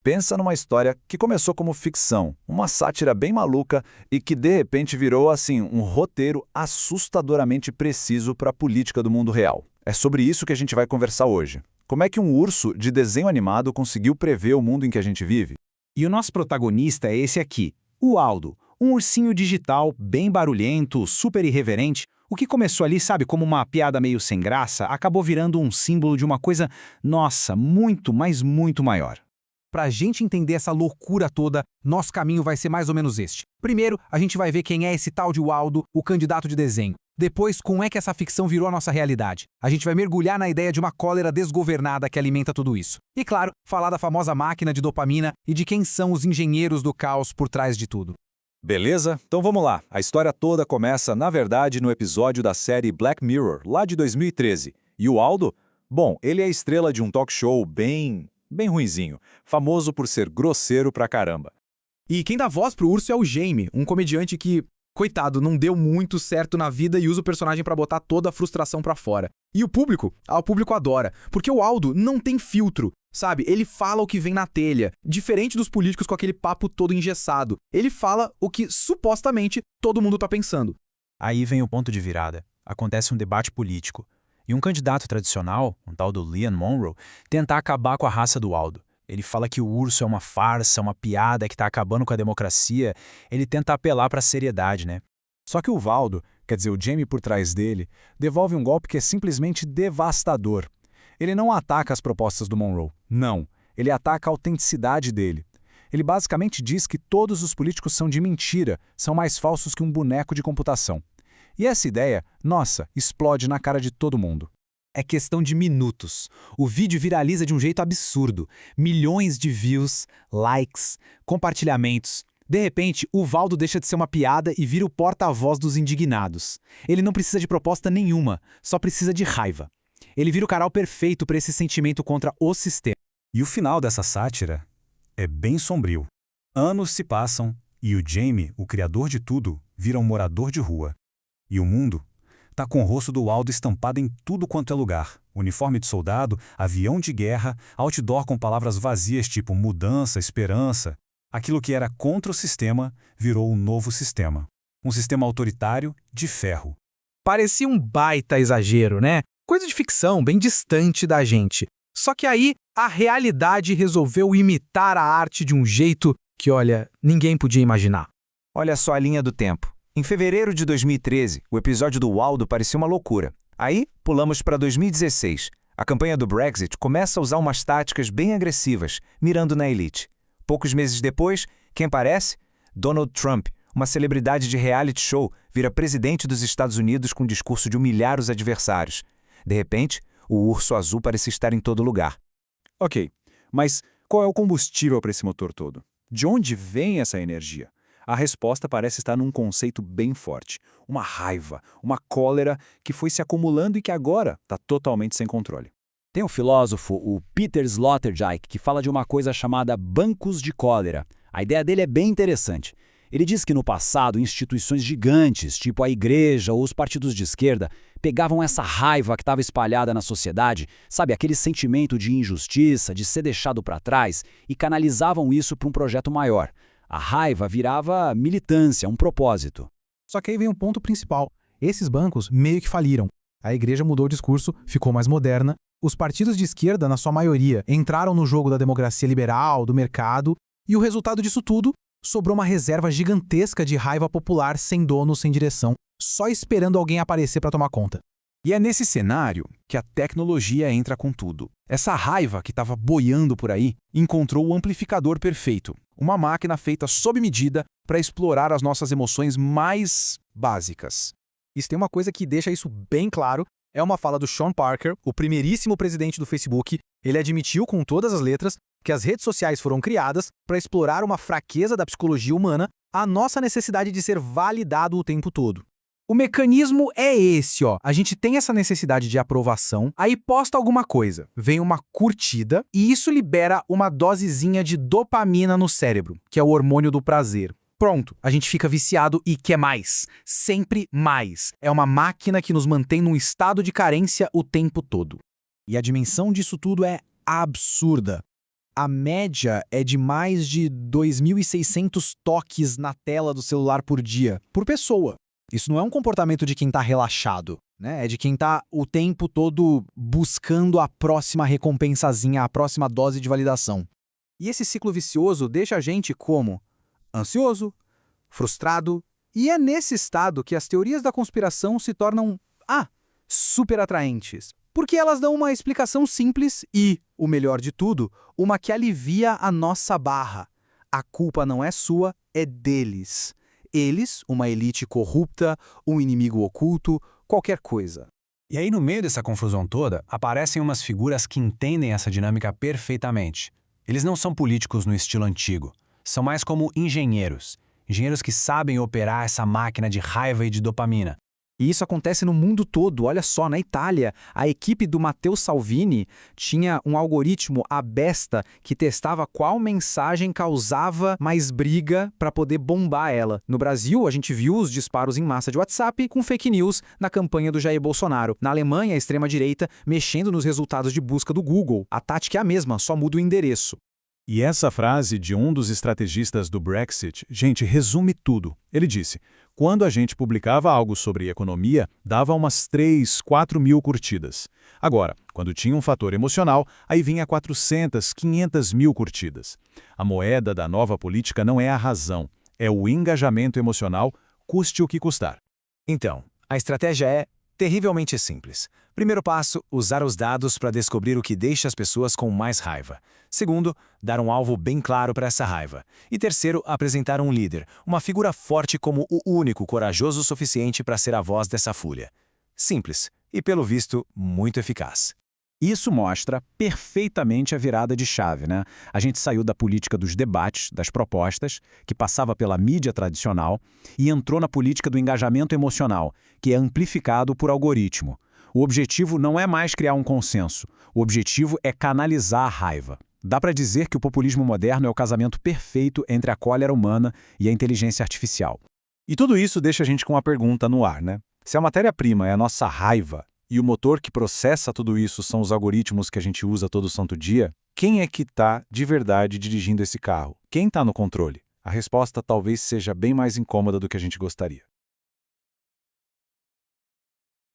Pensa numa história que começou como ficção, uma sátira bem maluca e que de repente virou assim um roteiro assustadoramente preciso para a política do mundo real. É sobre isso que a gente vai conversar hoje. Como é que um urso de desenho animado conseguiu prever o mundo em que a gente vive? E o nosso protagonista é esse aqui, o Aldo, um ursinho digital bem barulhento, super irreverente. O que começou ali, sabe, como uma piada meio sem graça, acabou virando um símbolo de uma coisa, nossa, muito, mas muito maior. Para a gente entender essa loucura toda, nosso caminho vai ser mais ou menos este. Primeiro, a gente vai ver quem é esse tal de Waldo, o candidato de desenho. Depois, como é que essa ficção virou a nossa realidade. A gente vai mergulhar na ideia de uma cólera desgovernada que alimenta tudo isso. E claro, falar da famosa máquina de dopamina e de quem são os engenheiros do caos por trás de tudo. Beleza? Então vamos lá. A história toda começa, na verdade, no episódio da série Black Mirror, lá de 2013. E o Aldo? Bom, ele é a estrela de um talk show bem ruinzinho, famoso por ser grosseiro pra caramba. E quem dá voz pro urso é o Jamie, um comediante que, coitado, não deu muito certo na vida e usa o personagem pra botar toda a frustração pra fora. E o público? O público adora, porque o Aldo não tem filtro, sabe? Ele fala o que vem na telha, diferente dos políticos com aquele papo todo engessado. Ele fala o que, supostamente, todo mundo tá pensando. Aí vem o ponto de virada. Acontece um debate político. E um candidato tradicional, um tal do Leon Monroe, tenta acabar com a raça do Aldo. Ele fala que o urso é uma farsa, uma piada que está acabando com a democracia. Ele tenta apelar para a seriedade, né? Só que o Waldo, quer dizer, o Jamie por trás dele, devolve um golpe que é simplesmente devastador. Ele não ataca as propostas do Monroe, não. Ele ataca a autenticidade dele. Ele basicamente diz que todos os políticos são de mentira, são mais falsos que um boneco de computação. E essa ideia, nossa, explode na cara de todo mundo. É questão de minutos. O vídeo viraliza de um jeito absurdo. Milhões de views, likes, compartilhamentos. De repente, o Waldo deixa de ser uma piada e vira o porta-voz dos indignados. Ele não precisa de proposta nenhuma, só precisa de raiva. Ele vira o canal perfeito para esse sentimento contra o sistema. E o final dessa sátira é bem sombrio. Anos se passam e o Jamie, o criador de tudo, vira um morador de rua. E o mundo tá com o rosto do Aldo estampado em tudo quanto é lugar. Uniforme de soldado, avião de guerra, outdoor com palavras vazias tipo mudança, esperança. Aquilo que era contra o sistema virou um novo sistema. Um sistema autoritário de ferro. Parecia um baita exagero, né? Coisa de ficção, bem distante da gente. Só que aí, a realidade resolveu imitar a arte de um jeito que, olha, ninguém podia imaginar. Olha só a linha do tempo. Em fevereiro de 2013, o episódio do Waldo parecia uma loucura. Aí, pulamos para 2016. A campanha do Brexit começa a usar umas táticas bem agressivas, mirando na elite. Poucos meses depois, quem aparece? Donald Trump, uma celebridade de reality show, vira presidente dos Estados Unidos com um discurso de humilhar os adversários. De repente, o urso azul parece estar em todo lugar. Ok, mas qual é o combustível para esse motor todo? De onde vem essa energia? A resposta parece estar num conceito bem forte. Uma raiva, uma cólera que foi se acumulando e que agora está totalmente sem controle. Tem um filósofo, o Peter Sloterdijk, que fala de uma coisa chamada bancos de cólera. A ideia dele é bem interessante. Ele diz que no passado, instituições gigantes, tipo a igreja ou os partidos de esquerda, pegavam essa raiva que estava espalhada na sociedade, sabe, aquele sentimento de injustiça, de ser deixado para trás, e canalizavam isso para um projeto maior. A raiva virava militância, um propósito. Só que aí vem um ponto principal. Esses bancos meio que faliram. A igreja mudou o discurso, ficou mais moderna. Os partidos de esquerda, na sua maioria, entraram no jogo da democracia liberal, do mercado, e o resultado disso tudo, sobrou uma reserva gigantesca de raiva popular sem dono, sem direção, só esperando alguém aparecer para tomar conta. E é nesse cenário que a tecnologia entra com tudo. Essa raiva que estava boiando por aí encontrou o amplificador perfeito, uma máquina feita sob medida para explorar as nossas emoções mais básicas. E se tem uma coisa que deixa isso bem claro, é uma fala do Sean Parker, o primeiríssimo presidente do Facebook. Ele admitiu com todas as letras que as redes sociais foram criadas para explorar uma fraqueza da psicologia humana, a nossa necessidade de ser validado o tempo todo. O mecanismo é esse, ó. A gente tem essa necessidade de aprovação, aí posta alguma coisa, vem uma curtida e isso libera uma dosezinha de dopamina no cérebro, que é o hormônio do prazer. Pronto, a gente fica viciado e quer mais, sempre mais. É uma máquina que nos mantém num estado de carência o tempo todo. E a dimensão disso tudo é absurda. a média é de mais de 2.600 toques na tela do celular por dia, por pessoa. Isso não é um comportamento de quem está relaxado, né? É de quem está o tempo todo buscando a próxima recompensazinha, a próxima dose de validação. E esse ciclo vicioso deixa a gente como? Ansioso, frustrado, e é nesse estado que as teorias da conspiração se tornam, super atraentes. Porque elas dão uma explicação simples e, o melhor de tudo, uma que alivia a nossa barra. A culpa não é sua, é deles. Eles, uma elite corrupta, um inimigo oculto, qualquer coisa. E aí, no meio dessa confusão toda, aparecem umas figuras que entendem essa dinâmica perfeitamente. Eles não são políticos no estilo antigo. São mais como engenheiros. Engenheiros que sabem operar essa máquina de raiva e de dopamina. E isso acontece no mundo todo. Olha só, na Itália, a equipe do Matteo Salvini tinha um algoritmo, a Besta, que testava qual mensagem causava mais briga para poder bombar ela. No Brasil, a gente viu os disparos em massa de WhatsApp com fake news na campanha do Jair Bolsonaro. Na Alemanha, a extrema-direita mexendo nos resultados de busca do Google. A tática é a mesma, só muda o endereço. E essa frase de um dos estrategistas do Brexit, gente, resume tudo. Ele disse: quando a gente publicava algo sobre economia, dava umas 3, 4 mil curtidas. Agora, quando tinha um fator emocional, aí vinha 400, 500 mil curtidas. A moeda da nova política não é a razão, é o engajamento emocional, custe o que custar. Então, a estratégia é terrivelmente simples. Primeiro passo, usar os dados para descobrir o que deixa as pessoas com mais raiva. Segundo, dar um alvo bem claro para essa raiva. E terceiro, apresentar um líder, uma figura forte como o único corajoso o suficiente para ser a voz dessa fúria. Simples e, pelo visto, muito eficaz. Isso mostra perfeitamente a virada de chave, né? A gente saiu da política dos debates, das propostas, que passava pela mídia tradicional, e entrou na política do engajamento emocional, que é amplificado por algoritmo. O objetivo não é mais criar um consenso, o objetivo é canalizar a raiva. Dá para dizer que o populismo moderno é o casamento perfeito entre a cólera humana e a inteligência artificial. E tudo isso deixa a gente com uma pergunta no ar, né? Se a matéria-prima é a nossa raiva, e o motor que processa tudo isso são os algoritmos que a gente usa todo santo dia, quem é que está de verdade dirigindo esse carro? Quem está no controle? A resposta talvez seja bem mais incômoda do que a gente gostaria.